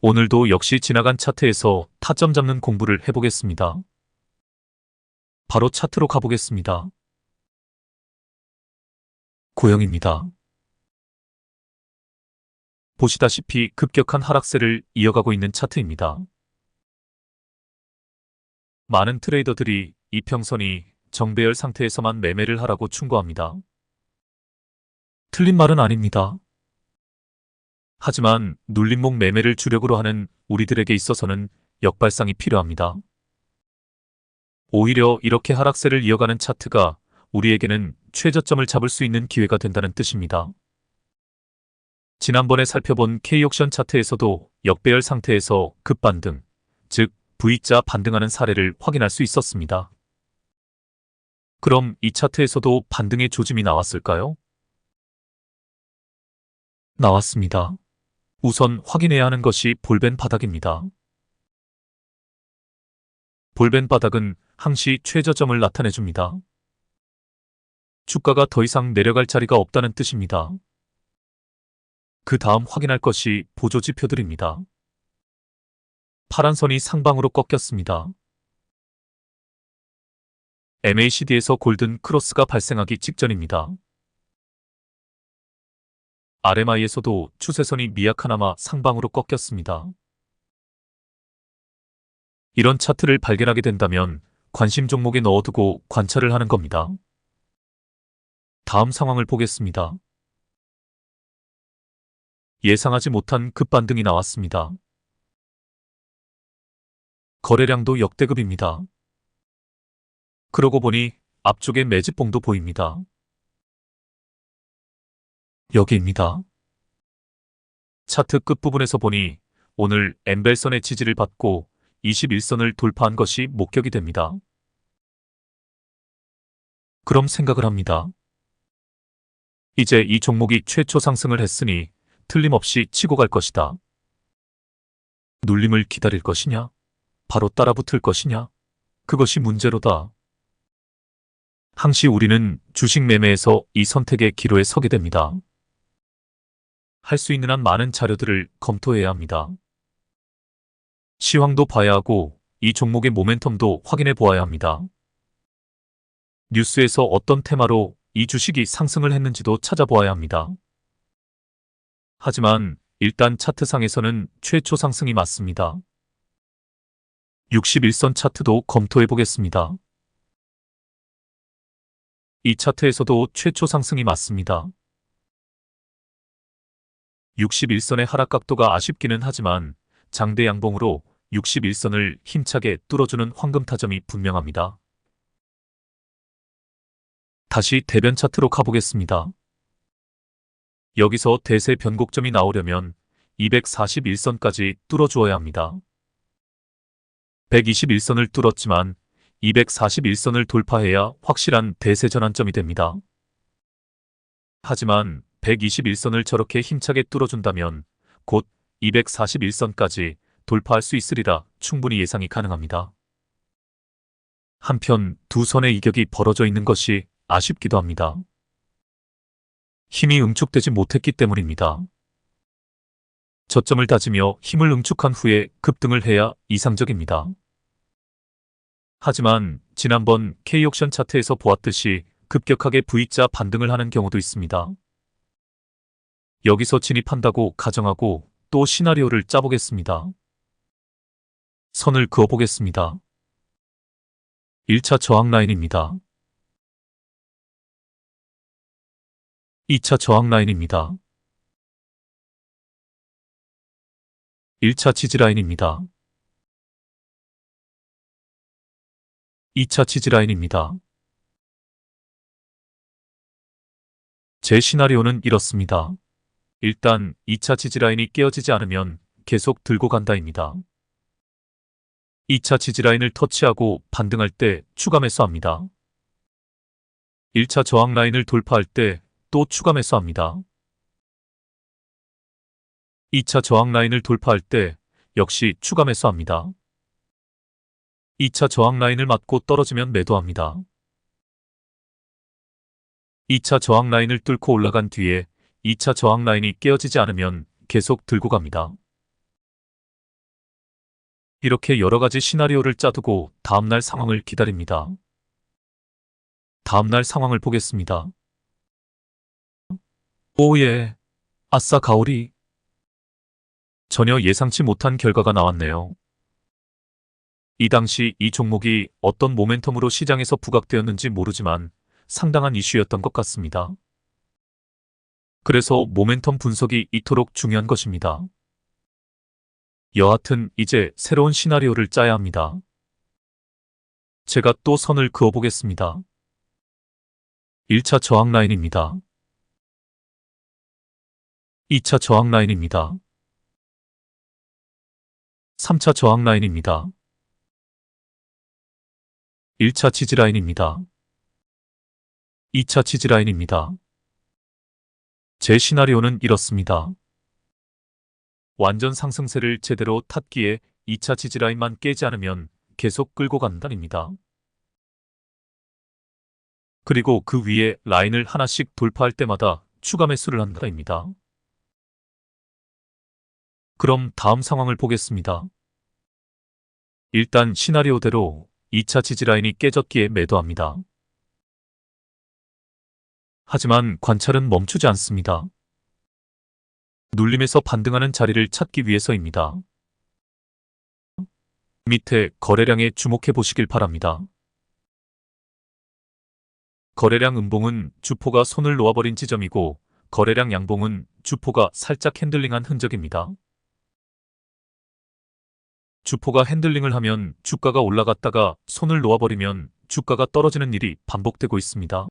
오늘도 역시 지나간 차트에서 타점 잡는 공부를 해보겠습니다. 바로 차트로 가보겠습니다. 고영입니다. 보시다시피 급격한 하락세를 이어가고 있는 차트입니다. 많은 트레이더들이 이평선이 정배열 상태에서만 매매를 하라고 충고합니다. 틀린 말은 아닙니다. 하지만 눌림목 매매를 주력으로 하는 우리들에게 있어서는 역발상이 필요합니다. 오히려 이렇게 하락세를 이어가는 차트가 우리에게는 최저점을 잡을 수 있는 기회가 된다는 뜻입니다. 지난번에 살펴본 K옵션 차트에서도 역배열 상태에서 급반등, 즉 V자 반등하는 사례를 확인할 수 있었습니다. 그럼 이 차트에서도 반등의 조짐이 나왔을까요? 나왔습니다. 우선 확인해야 하는 것이 볼벤 바닥입니다. 볼벤 바닥은 항시 최저점을 나타내줍니다. 주가가 더 이상 내려갈 자리가 없다는 뜻입니다. 그 다음 확인할 것이 보조지표들입니다. 파란 선이 상방으로 꺾였습니다. MACD에서 골든 크로스가 발생하기 직전입니다. RMI에서도 추세선이 미약하나마 상방으로 꺾였습니다. 이런 차트를 발견하게 된다면 관심 종목에 넣어두고 관찰을 하는 겁니다. 다음 상황을 보겠습니다. 예상하지 못한 급반등이 나왔습니다. 거래량도 역대급입니다. 그러고 보니 앞쪽에 매집봉도 보입니다. 여기입니다. 차트 끝부분에서 보니 오늘 엠벨선의 지지를 받고 21선을 돌파한 것이 목격이 됩니다. 그럼 생각을 합니다. 이제 이 종목이 최초 상승을 했으니 틀림없이 치고 갈 것이다. 눌림을 기다릴 것이냐? 바로 따라붙을 것이냐? 그것이 문제로다. 항시 우리는 주식 매매에서 이 선택의 기로에 서게 됩니다. 할 수 있는 한 많은 자료들을 검토해야 합니다. 시황도 봐야 하고 이 종목의 모멘텀도 확인해 보아야 합니다. 뉴스에서 어떤 테마로 이 주식이 상승을 했는지도 찾아보아야 합니다. 하지만 일단 차트상에서는 최초 상승이 맞습니다. 61선 차트도 검토해 보겠습니다. 이 차트에서도 최초 상승이 맞습니다. 61선의 하락 각도가 아쉽기는 하지만 장대 양봉으로 61선을 힘차게 뚫어주는 황금 타점이 분명합니다. 다시 대변 차트로 가보겠습니다. 여기서 대세 변곡점이 나오려면 241선까지 뚫어주어야 합니다. 121선을 뚫었지만 241선을 돌파해야 확실한 대세 전환점이 됩니다. 하지만 121선을 저렇게 힘차게 뚫어준다면 곧 241선까지 돌파할 수 있으리라 충분히 예상이 가능합니다. 한편 두 선의 이격이 벌어져 있는 것이 아쉽기도 합니다. 힘이 응축되지 못했기 때문입니다. 저점을 다지며 힘을 응축한 후에 급등을 해야 이상적입니다. 하지만 지난번 K옵션 차트에서 보았듯이 급격하게 V자 반등을 하는 경우도 있습니다. 여기서 진입한다고 가정하고 또 시나리오를 짜보겠습니다. 선을 그어보겠습니다. 1차 저항 라인입니다. 2차 저항 라인입니다. 1차 지지 라인입니다. 2차 지지 라인입니다. 제 시나리오는 이렇습니다. 일단 2차 지지 라인이 깨어지지 않으면 계속 들고 간다입니다. 2차 지지 라인을 터치하고 반등할 때 추가 매수합니다. 1차 저항 라인을 돌파할 때 또 추가 매수합니다. 2차 저항 라인을 돌파할 때 역시 추가 매수합니다. 2차 저항 라인을 맞고 떨어지면 매도합니다. 2차 저항 라인을 뚫고 올라간 뒤에 2차 저항 라인이 깨어지지 않으면 계속 들고 갑니다. 이렇게 여러 가지 시나리오를 짜두고 다음날 상황을 기다립니다. 다음날 상황을 보겠습니다. 오예. 아싸 가오리. 전혀 예상치 못한 결과가 나왔네요. 이 당시 이 종목이 어떤 모멘텀으로 시장에서 부각되었는지 모르지만 상당한 이슈였던 것 같습니다. 그래서 모멘텀 분석이 이토록 중요한 것입니다. 여하튼 이제 새로운 시나리오를 짜야 합니다. 제가 또 선을 그어보겠습니다. 1차 저항 라인입니다. 2차 저항 라인입니다. 3차 저항 라인입니다. 1차 지지 라인입니다. 2차 지지 라인입니다. 제 시나리오는 이렇습니다. 완전 상승세를 제대로 탔기에 2차 지지 라인만 깨지 않으면 계속 끌고 간다입니다. 그리고 그 위에 라인을 하나씩 돌파할 때마다 추가 매수를 한다입니다. 그럼 다음 상황을 보겠습니다. 일단 시나리오대로 2차 지지라인이 깨졌기에 매도합니다. 하지만 관찰은 멈추지 않습니다. 눌림에서 반등하는 자리를 찾기 위해서입니다. 밑에 거래량에 주목해 보시길 바랍니다. 거래량 음봉은 주포가 손을 놓아버린 지점이고 거래량 양봉은 주포가 살짝 핸들링한 흔적입니다. 주포가 핸들링을 하면 주가가 올라갔다가 손을 놓아버리면 주가가 떨어지는 일이 반복되고 있습니다.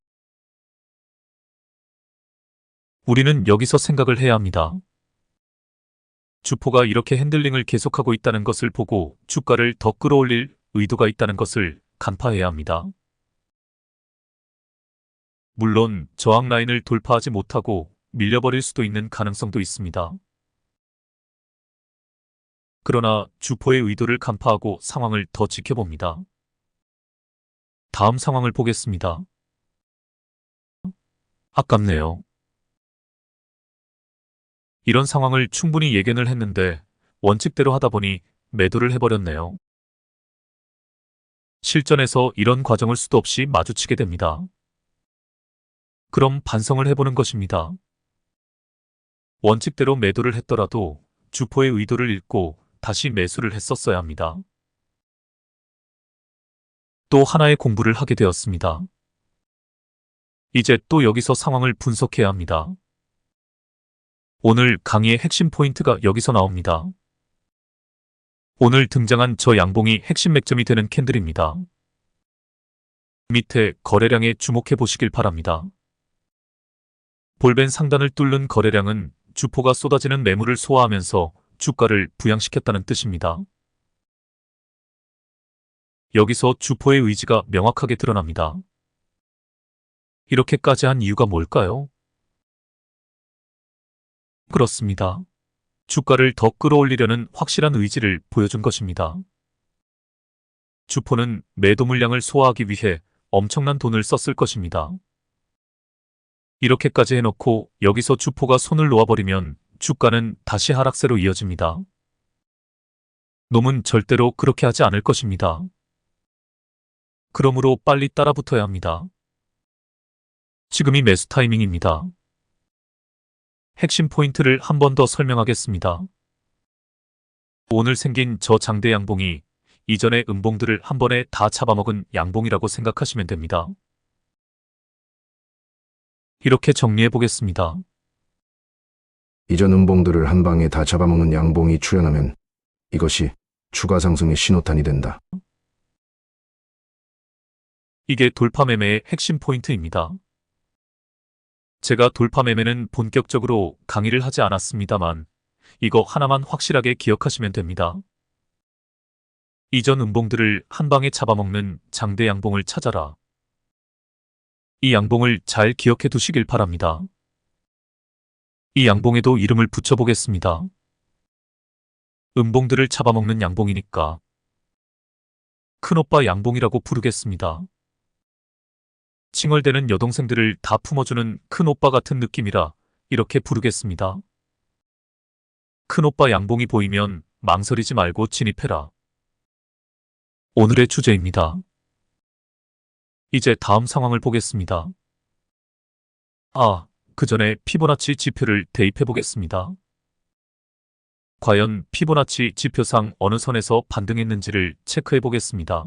우리는 여기서 생각을 해야 합니다. 주포가 이렇게 핸들링을 계속하고 있다는 것을 보고 주가를 더 끌어올릴 의도가 있다는 것을 간파해야 합니다. 물론 저항 라인을 돌파하지 못하고 밀려버릴 수도 있는 가능성도 있습니다. 그러나 주포의 의도를 간파하고 상황을 더 지켜봅니다. 다음 상황을 보겠습니다. 아깝네요. 이런 상황을 충분히 예견을 했는데 원칙대로 하다 보니 매도를 해버렸네요. 실전에서 이런 과정을 수도 없이 마주치게 됩니다. 그럼 반성을 해보는 것입니다. 원칙대로 매도를 했더라도 주포의 의도를 읽고 다시 매수를 했었어야 합니다. 또 하나의 공부를 하게 되었습니다. 이제 또 여기서 상황을 분석해야 합니다. 오늘 강의의 핵심 포인트가 여기서 나옵니다. 오늘 등장한 저 양봉이 핵심 맥점이 되는 캔들입니다. 밑에 거래량에 주목해 보시길 바랍니다. 볼벤 상단을 뚫는 거래량은 주포가 쏟아지는 매물을 소화하면서 주가를 부양시켰다는 뜻입니다. 여기서 주포의 의지가 명확하게 드러납니다. 이렇게까지 한 이유가 뭘까요? 그렇습니다. 주가를 더 끌어올리려는 확실한 의지를 보여준 것입니다. 주포는 매도 물량을 소화하기 위해 엄청난 돈을 썼을 것입니다. 이렇게까지 해놓고 여기서 주포가 손을 놓아버리면 주가는 다시 하락세로 이어집니다. 놈은 절대로 그렇게 하지 않을 것입니다. 그러므로 빨리 따라붙어야 합니다. 지금이 매수 타이밍입니다. 핵심 포인트를 한 번 더 설명하겠습니다. 오늘 생긴 저 장대 양봉이 이전의 음봉들을 한 번에 다 잡아먹은 양봉이라고 생각하시면 됩니다. 이렇게 정리해 보겠습니다. 이전 음봉들을 한 방에 다 잡아먹는 양봉이 출현하면 이것이 추가 상승의 신호탄이 된다. 이게 돌파 매매의 핵심 포인트입니다. 제가 돌파 매매는 본격적으로 강의를 하지 않았습니다만 이거 하나만 확실하게 기억하시면 됩니다. 이전 음봉들을 한 방에 잡아먹는 장대 양봉을 찾아라. 이 양봉을 잘 기억해 두시길 바랍니다. 이 양봉에도 이름을 붙여보겠습니다. 음봉들을 잡아먹는 양봉이니까 큰오빠 양봉이라고 부르겠습니다. 칭얼대는 여동생들을 다 품어주는 큰오빠 같은 느낌이라 이렇게 부르겠습니다. 큰오빠 양봉이 보이면 망설이지 말고 진입해라. 오늘의 주제입니다. 이제 다음 상황을 보겠습니다. 그 전에 피보나치 지표를 대입해 보겠습니다. 과연 피보나치 지표상 어느 선에서 반등했는지를 체크해 보겠습니다.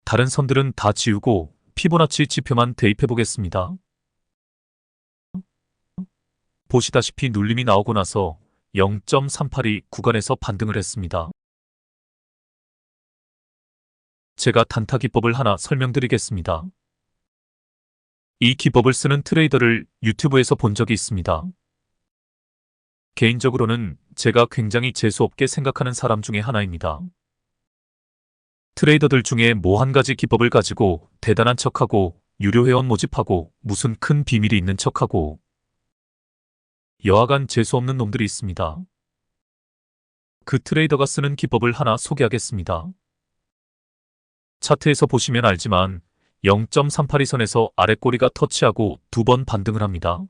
다른 선들은 다 지우고 피보나치 지표만 대입해 보겠습니다. 보시다시피 눌림이 나오고 나서 0.38이 구간에서 반등을 했습니다. 제가 단타 기법을 하나 설명드리겠습니다. 이 기법을 쓰는 트레이더를 유튜브에서 본 적이 있습니다. 개인적으로는 제가 굉장히 재수없게 생각하는 사람 중에 하나입니다. 트레이더들 중에 뭐 한 가지 기법을 가지고 대단한 척하고 유료 회원 모집하고 무슨 큰 비밀이 있는 척하고 여하간 재수없는 놈들이 있습니다. 그 트레이더가 쓰는 기법을 하나 소개하겠습니다. 차트에서 보시면 알지만 0.382선에서 아랫꼬리가 터치하고 2번 반등을 합니다.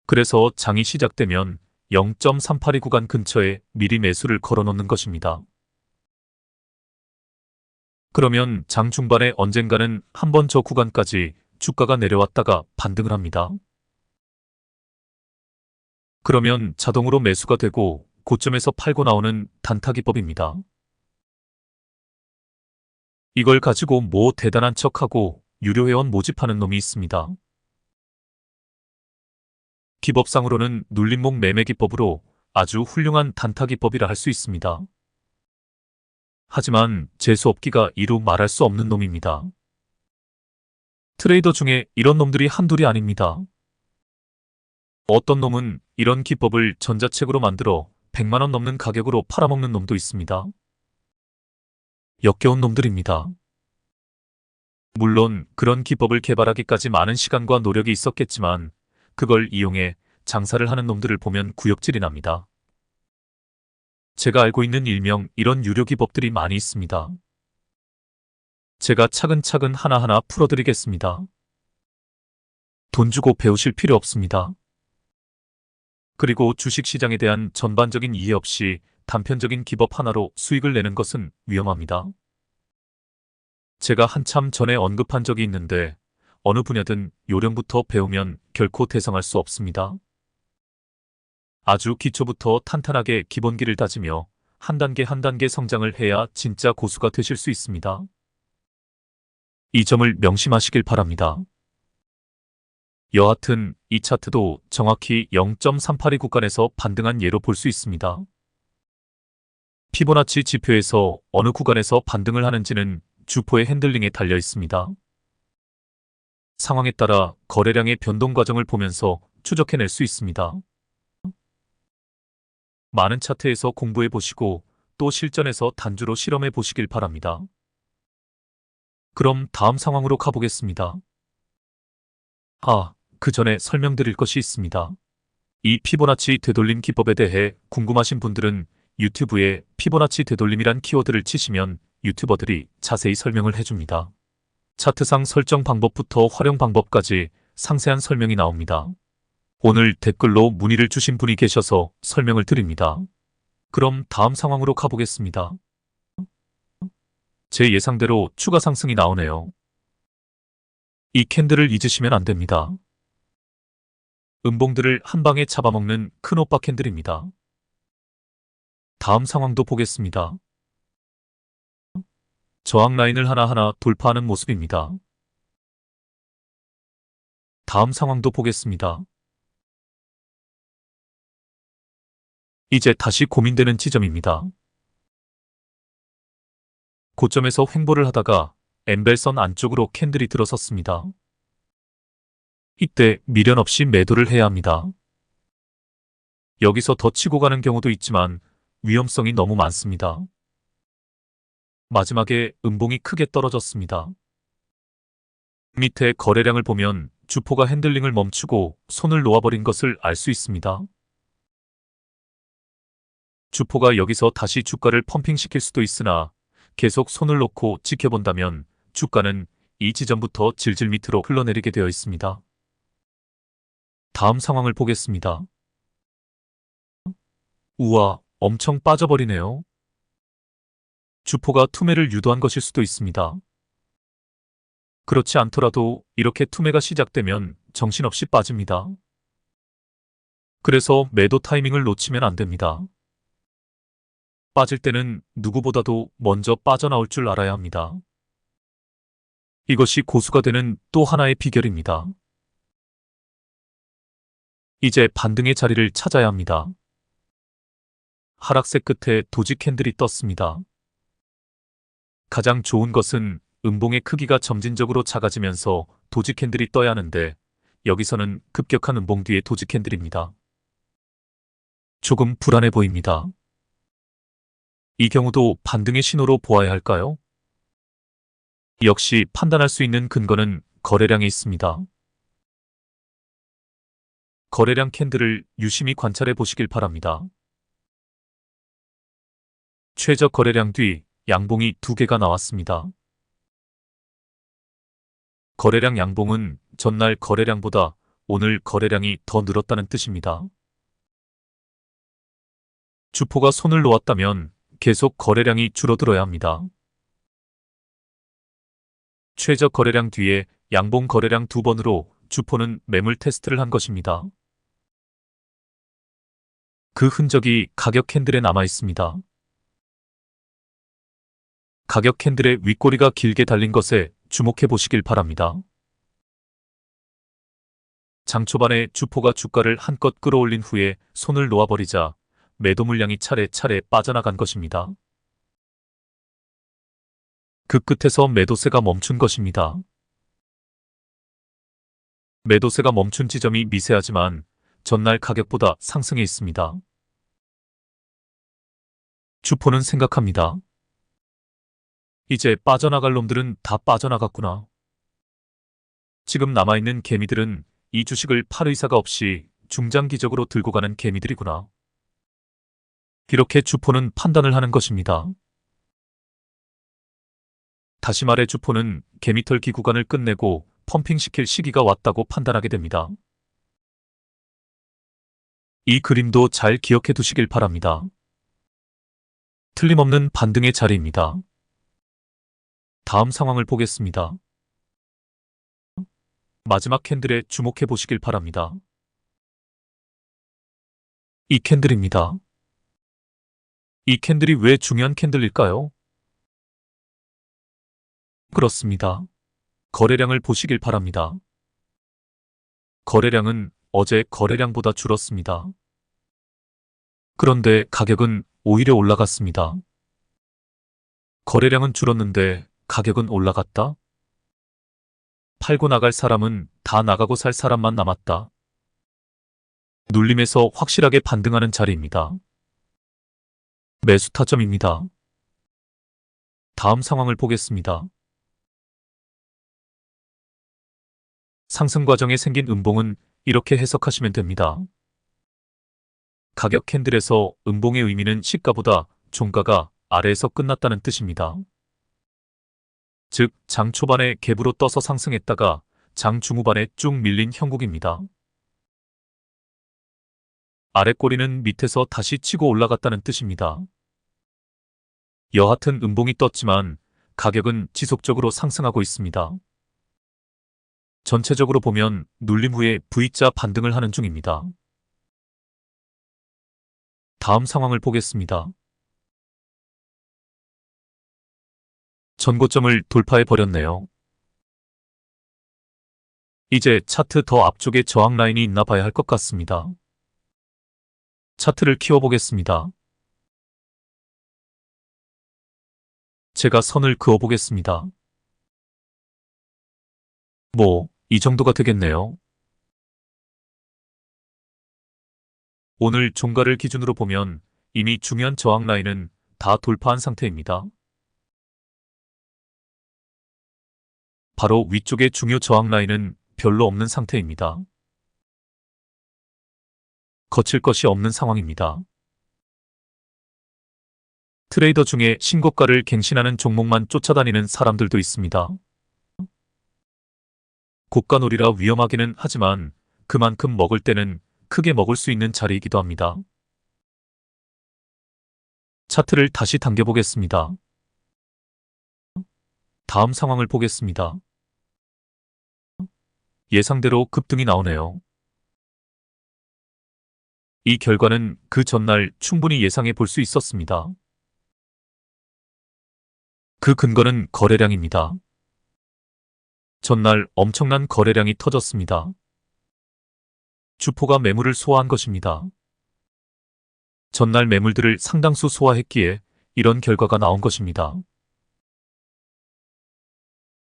그래서 장이 시작되면 0.382 구간 근처에 미리 매수를 걸어놓는 것입니다. 그러면 장 중반에 언젠가는 한번 저 구간까지 주가가 내려왔다가 반등을 합니다. 그러면 자동으로 매수가 되고 고점에서 팔고 나오는 단타 기법입니다. 이걸 가지고 뭐 대단한 척하고 유료 회원 모집하는 놈이 있습니다. 기법상으로는 눌림목 매매 기법으로 아주 훌륭한 단타 기법이라 할 수 있습니다. 하지만 재수없기가 이루 말할 수 없는 놈입니다. 트레이더 중에 이런 놈들이 한둘이 아닙니다. 어떤 놈은 이런 기법을 전자책으로 만들어 100만 원 넘는 가격으로 팔아먹는 놈도 있습니다. 역겨운 놈들입니다. 물론 그런 기법을 개발하기까지 많은 시간과 노력이 있었겠지만 그걸 이용해 장사를 하는 놈들을 보면 구역질이 납니다. 제가 알고 있는 일명 이런 유료 기법들이 많이 있습니다. 제가 차근차근 하나하나 풀어드리겠습니다. 돈 주고 배우실 필요 없습니다. 그리고 주식시장에 대한 전반적인 이해 없이 단편적인 기법 하나로 수익을 내는 것은 위험합니다. 제가 한참 전에 언급한 적이 있는데 어느 분야든 요령부터 배우면 결코 대성할 수 없습니다. 아주 기초부터 탄탄하게 기본기를 다지며 한 단계 한 단계 성장을 해야 진짜 고수가 되실 수 있습니다. 이 점을 명심하시길 바랍니다. 여하튼 이 차트도 정확히 0.382 구간에서 반등한 예로 볼 수 있습니다. 피보나치 지표에서 어느 구간에서 반등을 하는지는 주포의 핸들링에 달려 있습니다. 상황에 따라 거래량의 변동 과정을 보면서 추적해낼 수 있습니다. 많은 차트에서 공부해 보시고 또 실전에서 단주로 실험해 보시길 바랍니다. 그럼 다음 상황으로 가보겠습니다. 그 전에 설명드릴 것이 있습니다. 이 피보나치 되돌림 기법에 대해 궁금하신 분들은 유튜브에 피보나치 되돌림이란 키워드를 치시면 유튜버들이 자세히 설명을 해줍니다. 차트상 설정 방법부터 활용 방법까지 상세한 설명이 나옵니다. 오늘 댓글로 문의를 주신 분이 계셔서 설명을 드립니다. 그럼 다음 상황으로 가보겠습니다. 제 예상대로 추가 상승이 나오네요. 이 캔들을 잊으시면 안 됩니다. 음봉들을 한 방에 잡아먹는 큰 오빠 캔들입니다. 다음 상황도 보겠습니다. 저항 라인을 하나하나 돌파하는 모습입니다. 다음 상황도 보겠습니다. 이제 다시 고민되는 지점입니다. 고점에서 횡보를 하다가 엠벨선 안쪽으로 캔들이 들어섰습니다. 이때 미련 없이 매도를 해야 합니다. 여기서 더 치고 가는 경우도 있지만 위험성이 너무 많습니다. 마지막에 음봉이 크게 떨어졌습니다. 밑에 거래량을 보면 주포가 핸들링을 멈추고 손을 놓아버린 것을 알 수 있습니다. 주포가 여기서 다시 주가를 펌핑시킬 수도 있으나 계속 손을 놓고 지켜본다면 주가는 이 지점부터 질질 밑으로 흘러내리게 되어 있습니다. 다음 상황을 보겠습니다. 우와, 엄청 빠져버리네요. 주포가 투매를 유도한 것일 수도 있습니다. 그렇지 않더라도 이렇게 투매가 시작되면 정신없이 빠집니다. 그래서 매도 타이밍을 놓치면 안 됩니다. 빠질 때는 누구보다도 먼저 빠져나올 줄 알아야 합니다. 이것이 고수가 되는 또 하나의 비결입니다. 이제 반등의 자리를 찾아야 합니다. 하락세 끝에 도지 캔들이 떴습니다. 가장 좋은 것은 음봉의 크기가 점진적으로 작아지면서 도지 캔들이 떠야 하는데 여기서는 급격한 음봉 뒤에 도지 캔들입니다. 조금 불안해 보입니다. 이 경우도 반등의 신호로 보아야 할까요? 역시 판단할 수 있는 근거는 거래량에 있습니다. 거래량 캔들을 유심히 관찰해 보시길 바랍니다. 최저 거래량 뒤 양봉이 2개가 나왔습니다. 거래량 양봉은 전날 거래량보다 오늘 거래량이 더 늘었다는 뜻입니다. 주포가 손을 놓았다면 계속 거래량이 줄어들어야 합니다. 최저 거래량 뒤에 양봉 거래량 2번으로 주포는 매물 테스트를 한 것입니다. 그 흔적이 가격 캔들에 남아 있습니다. 가격 캔들의 윗꼬리가 길게 달린 것에 주목해 보시길 바랍니다. 장 초반에 주포가 주가를 한껏 끌어올린 후에 손을 놓아버리자 매도 물량이 차례차례 빠져나간 것입니다. 그 끝에서 매도세가 멈춘 것입니다. 매도세가 멈춘 지점이 미세하지만 전날 가격보다 상승해 있습니다. 주포는 생각합니다. 이제 빠져나갈 놈들은 다 빠져나갔구나. 지금 남아있는 개미들은 이 주식을 팔 의사가 없이 중장기적으로 들고 가는 개미들이구나. 이렇게 주포는 판단을 하는 것입니다. 다시 말해 주포는 개미털기 구간을 끝내고 펌핑시킬 시기가 왔다고 판단하게 됩니다. 이 그림도 잘 기억해 두시길 바랍니다. 틀림없는 반등의 자리입니다. 다음 상황을 보겠습니다. 마지막 캔들에 주목해 보시길 바랍니다. 이 캔들입니다. 이 캔들이 왜 중요한 캔들일까요? 그렇습니다. 거래량을 보시길 바랍니다. 거래량은 어제 거래량보다 줄었습니다. 그런데 가격은 오히려 올라갔습니다. 거래량은 줄었는데 가격은 올라갔다? 팔고 나갈 사람은 다 나가고 살 사람만 남았다. 눌림에서 확실하게 반등하는 자리입니다. 매수 타점입니다. 다음 상황을 보겠습니다. 상승 과정에 생긴 음봉은 이렇게 해석하시면 됩니다. 가격 캔들에서 음봉의 의미는 시가보다 종가가 아래에서 끝났다는 뜻입니다. 즉, 장 초반에 갭으로 떠서 상승했다가 장 중후반에 쭉 밀린 형국입니다. 아래 꼬리는 밑에서 다시 치고 올라갔다는 뜻입니다. 여하튼 음봉이 떴지만 가격은 지속적으로 상승하고 있습니다. 전체적으로 보면 눌림 후에 V자 반등을 하는 중입니다. 다음 상황을 보겠습니다. 전고점을 돌파해 버렸네요. 이제 차트 더 앞쪽에 저항 라인이 있나 봐야 할 것 같습니다. 차트를 키워보겠습니다. 제가 선을 그어보겠습니다. 이 정도가 되겠네요. 오늘 종가를 기준으로 보면 이미 중요한 저항 라인은 다 돌파한 상태입니다. 바로 위쪽의 중요 저항 라인은 별로 없는 상태입니다. 거칠 것이 없는 상황입니다. 트레이더 중에 신고가를 갱신하는 종목만 쫓아다니는 사람들도 있습니다. 고가놀이라 위험하기는 하지만 그만큼 먹을 때는 크게 먹을 수 있는 자리이기도 합니다. 차트를 다시 당겨보겠습니다. 다음 상황을 보겠습니다. 예상대로 급등이 나오네요. 이 결과는 그 전날 충분히 예상해 볼 수 있었습니다. 그 근거는 거래량입니다. 전날 엄청난 거래량이 터졌습니다. 주포가 매물을 소화한 것입니다. 전날 매물들을 상당수 소화했기에 이런 결과가 나온 것입니다.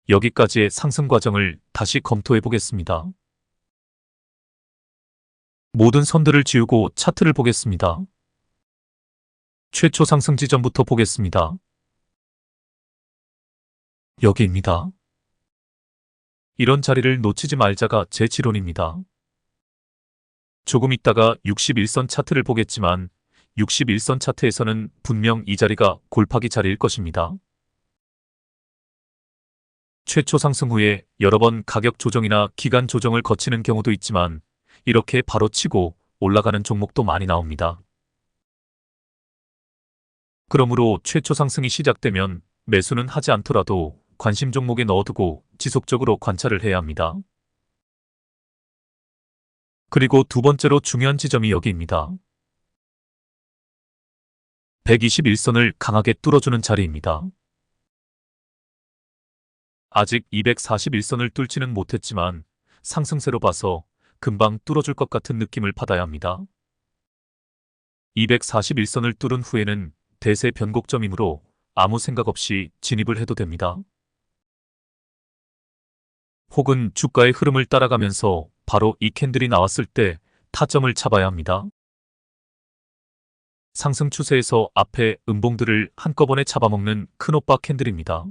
여기까지의 상승 과정을 다시 검토해 보겠습니다. 모든 선들을 지우고 차트를 보겠습니다. 최초 상승 지점부터 보겠습니다. 여기입니다. 이런 자리를 놓치지 말자가 제 지론입니다. 조금 있다가 61선 차트를 보겠지만 61선 차트에서는 분명 이 자리가 골파기 자리일 것입니다. 최초 상승 후에 여러 번 가격 조정이나 기간 조정을 거치는 경우도 있지만 이렇게 바로 치고 올라가는 종목도 많이 나옵니다. 그러므로 최초 상승이 시작되면 매수는 하지 않더라도 관심 종목에 넣어두고 지속적으로 관찰을 해야 합니다. 그리고 두 번째로 중요한 지점이 여기입니다. 121선을 강하게 뚫어주는 자리입니다. 아직 241선을 뚫지는 못했지만 상승세로 봐서 금방 뚫어줄 것 같은 느낌을 받아야 합니다. 241선을 뚫은 후에는 대세 변곡점이므로 아무 생각 없이 진입을 해도 됩니다. 혹은 주가의 흐름을 따라가면서 바로 이 캔들이 나왔을 때 타점을 잡아야 합니다. 상승 추세에서 앞에 음봉들을 한꺼번에 잡아먹는 큰오빠 캔들입니다.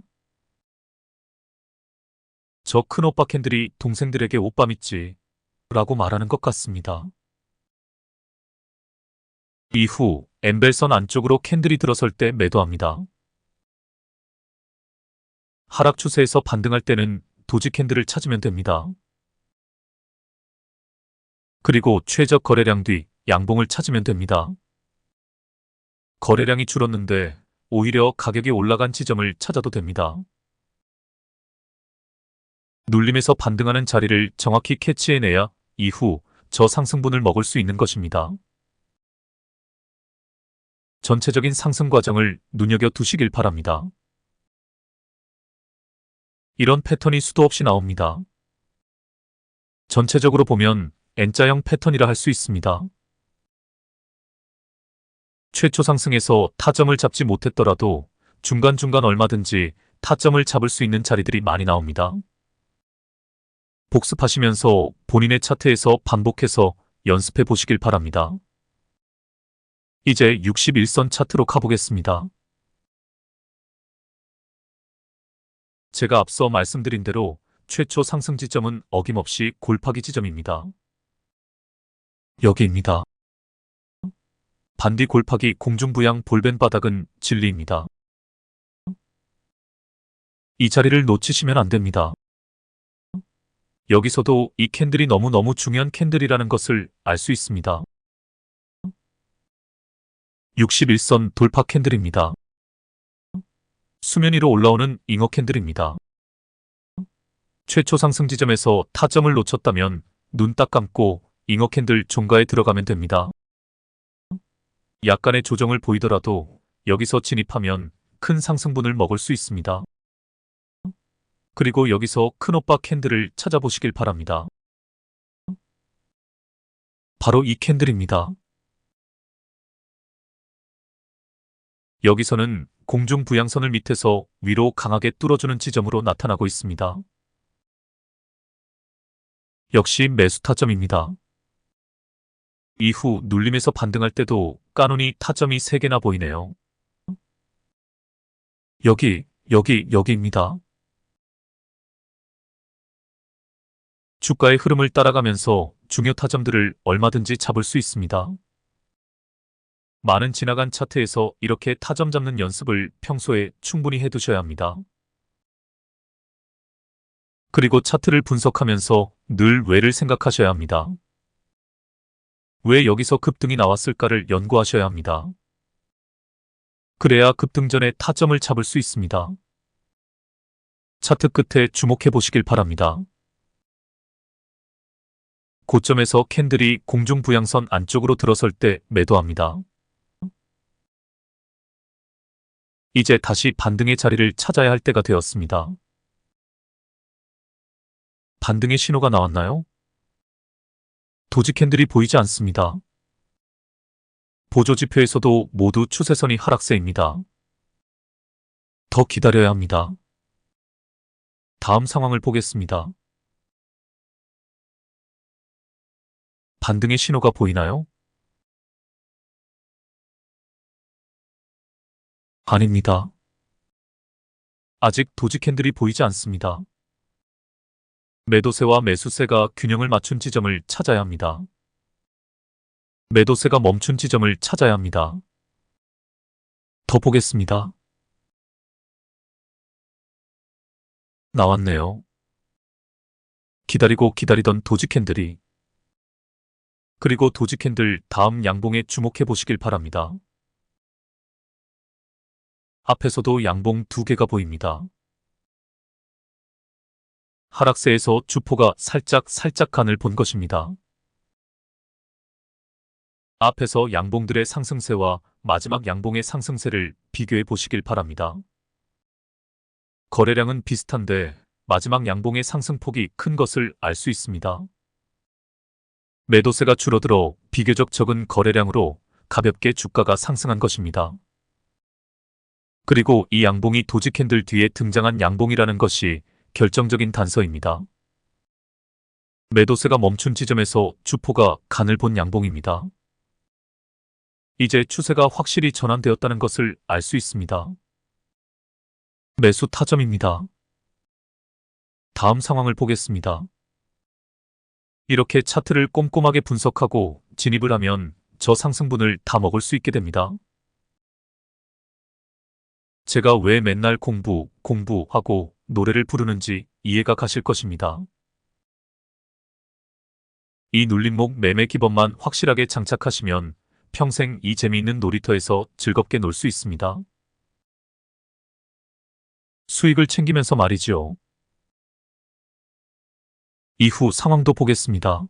저 큰오빠 캔들이 동생들에게 오빠 믿지 라고 말하는 것 같습니다. 이후 엠벨선 안쪽으로 캔들이 들어설 때 매도합니다. 하락 추세에서 반등할 때는 도지 캔들을 찾으면 됩니다. 그리고 최저 거래량 뒤 양봉을 찾으면 됩니다. 거래량이 줄었는데 오히려 가격이 올라간 지점을 찾아도 됩니다. 눌림에서 반등하는 자리를 정확히 캐치해내야 이후 저 상승분을 먹을 수 있는 것입니다. 전체적인 상승 과정을 눈여겨두시길 바랍니다. 이런 패턴이 수도 없이 나옵니다. 전체적으로 보면 N자형 패턴이라 할 수 있습니다. 최초 상승에서 타점을 잡지 못했더라도 중간중간 얼마든지 타점을 잡을 수 있는 자리들이 많이 나옵니다. 복습하시면서 본인의 차트에서 반복해서 연습해 보시길 바랍니다. 이제 61선 차트로 가보겠습니다. 제가 앞서 말씀드린 대로 최초 상승 지점은 어김없이 골파기 지점입니다. 여기입니다. 반디 골파기 공중부양 볼벤 바닥은 진리입니다. 이 자리를 놓치시면 안 됩니다. 여기서도 이 캔들이 너무너무 중요한 캔들이라는 것을 알 수 있습니다. 61선 돌파 캔들입니다. 수면 위로 올라오는 잉어 캔들입니다. 최초 상승 지점에서 타점을 놓쳤다면 눈 딱 감고 잉어 캔들 종가에 들어가면 됩니다. 약간의 조정을 보이더라도 여기서 진입하면 큰 상승분을 먹을 수 있습니다. 그리고 여기서 큰오빠 캔들을 찾아보시길 바랍니다. 바로 이 캔들입니다. 여기서는 공중 부양선을 밑에서 위로 강하게 뚫어주는 지점으로 나타나고 있습니다. 역시 매수 타점입니다. 이후 눌림에서 반등할 때도 까누니 타점이 3개나 보이네요. 여기입니다. 주가의 흐름을 따라가면서 중요 타점들을 얼마든지 잡을 수 있습니다. 많은 지나간 차트에서 이렇게 타점 잡는 연습을 평소에 충분히 해두셔야 합니다. 그리고 차트를 분석하면서 늘 왜를 생각하셔야 합니다. 왜 여기서 급등이 나왔을까를 연구하셔야 합니다. 그래야 급등 전에 타점을 잡을 수 있습니다. 차트 끝에 주목해 보시길 바랍니다. 고점에서 캔들이 공중부양선 안쪽으로 들어설 때 매도합니다. 이제 다시 반등의 자리를 찾아야 할 때가 되었습니다. 반등의 신호가 나왔나요? 도지 캔들이 보이지 않습니다. 보조지표에서도 모두 추세선이 하락세입니다. 더 기다려야 합니다. 다음 상황을 보겠습니다. 반등의 신호가 보이나요? 아닙니다. 아직 도지 캔들이 보이지 않습니다. 매도세와 매수세가 균형을 맞춘 지점을 찾아야 합니다. 매도세가 멈춘 지점을 찾아야 합니다. 더 보겠습니다. 나왔네요. 기다리고 기다리던 도지 캔들이. 그리고 도지 캔들 다음 양봉에 주목해 보시길 바랍니다. 앞에서도 양봉 두 개가 보입니다. 하락세에서 주포가 살짝 간을 본 것입니다. 앞에서 양봉들의 상승세와 마지막 양봉의 상승세를 비교해 보시길 바랍니다. 거래량은 비슷한데 마지막 양봉의 상승폭이 큰 것을 알 수 있습니다. 매도세가 줄어들어 비교적 적은 거래량으로 가볍게 주가가 상승한 것입니다. 그리고 이 양봉이 도지 캔들 뒤에 등장한 양봉이라는 것이 결정적인 단서입니다. 매도세가 멈춘 지점에서 주포가 간을 본 양봉입니다. 이제 추세가 확실히 전환되었다는 것을 알 수 있습니다. 매수 타점입니다. 다음 상황을 보겠습니다. 이렇게 차트를 꼼꼼하게 분석하고 진입을 하면 저 상승분을 다 먹을 수 있게 됩니다. 제가 왜 맨날 공부하고 노래를 부르는지 이해가 가실 것입니다. 이 눌림목 매매 기법만 확실하게 장착하시면 평생 이 재미있는 놀이터에서 즐겁게 놀 수 있습니다. 수익을 챙기면서 말이죠. 이후 상황도 보겠습니다.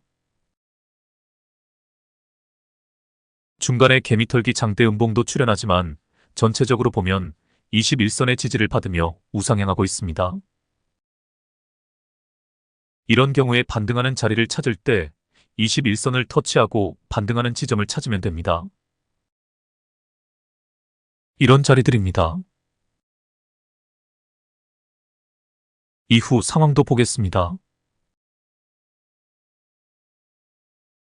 중간에 개미털기 장대 음봉도 출현하지만 전체적으로 보면 21선의 지지를 받으며 우상향하고 있습니다. 이런 경우에 반등하는 자리를 찾을 때 21선을 터치하고 반등하는 지점을 찾으면 됩니다. 이런 자리들입니다. 이후 상황도 보겠습니다.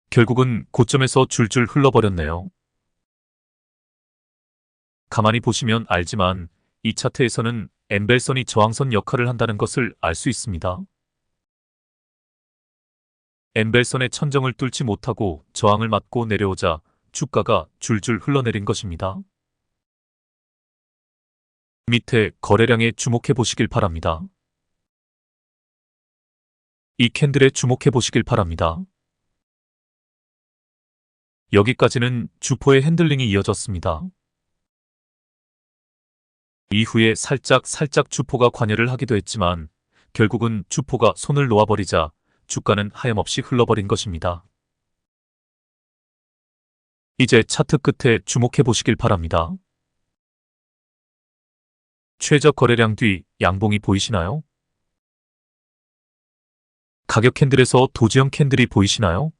결국은 고점에서 줄줄 흘러버렸네요. 가만히 보시면 알지만 이 차트에서는 엠벨선이 저항선 역할을 한다는 것을 알 수 있습니다. 엠벨선의 천정을 뚫지 못하고 저항을 맞고 내려오자 주가가 줄줄 흘러내린 것입니다. 밑에 거래량에 주목해 보시길 바랍니다. 이 캔들에 주목해 보시길 바랍니다. 여기까지는 주포의 핸들링이 이어졌습니다. 이후에 살짝 주포가 관여를 하기도 했지만 결국은 주포가 손을 놓아버리자 주가는 하염없이 흘러버린 것입니다. 이제 차트 끝에 주목해 보시길 바랍니다. 최저 거래량 뒤 양봉이 보이시나요? 가격 캔들에서 도지형 캔들이 보이시나요?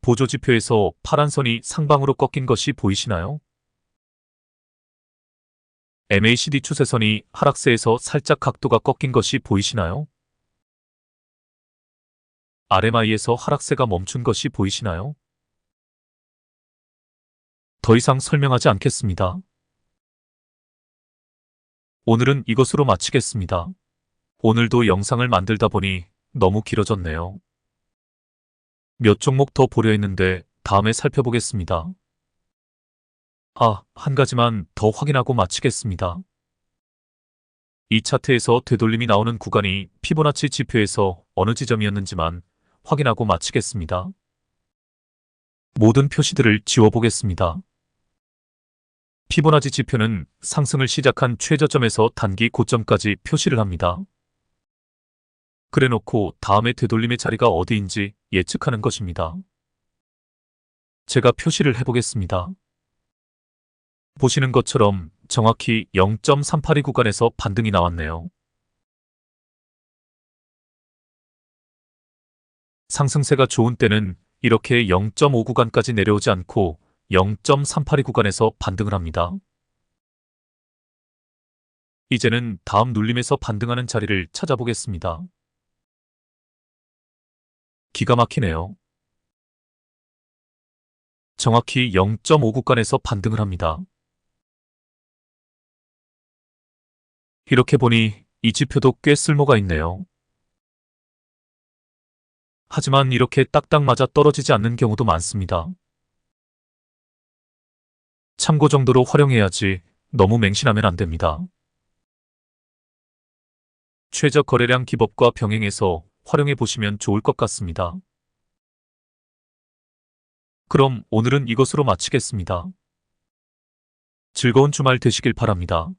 보조지표에서 파란 선이 상방으로 꺾인 것이 보이시나요? MACD 추세선이 하락세에서 살짝 각도가 꺾인 것이 보이시나요? RMI에서 하락세가 멈춘 것이 보이시나요? 더 이상 설명하지 않겠습니다. 오늘은 이것으로 마치겠습니다. 오늘도 영상을 만들다 보니 너무 길어졌네요. 몇 종목 더 보려 했는데 다음에 살펴보겠습니다. 한 가지만 더 확인하고 마치겠습니다. 이 차트에서 되돌림이 나오는 구간이 피보나치 지표에서 어느 지점이었는지만 확인하고 마치겠습니다. 모든 표시들을 지워보겠습니다. 피보나치 지표는 상승을 시작한 최저점에서 단기 고점까지 표시를 합니다. 그래놓고 다음의 되돌림의 자리가 어디인지 예측하는 것입니다. 제가 표시를 해보겠습니다. 보시는 것처럼 정확히 0.382 구간에서 반등이 나왔네요. 상승세가 좋은 때는 이렇게 0.5 구간까지 내려오지 않고 0.382 구간에서 반등을 합니다. 이제는 다음 눌림에서 반등하는 자리를 찾아보겠습니다. 기가 막히네요. 정확히 0.5 구간에서 반등을 합니다. 이렇게 보니 이 지표도 꽤 쓸모가 있네요. 하지만 이렇게 딱딱 맞아 떨어지지 않는 경우도 많습니다. 참고 정도로 활용해야지 너무 맹신하면 안 됩니다. 최저 거래량 기법과 병행해서 활용해 보시면 좋을 것 같습니다. 그럼 오늘은 이것으로 마치겠습니다. 즐거운 주말 되시길 바랍니다.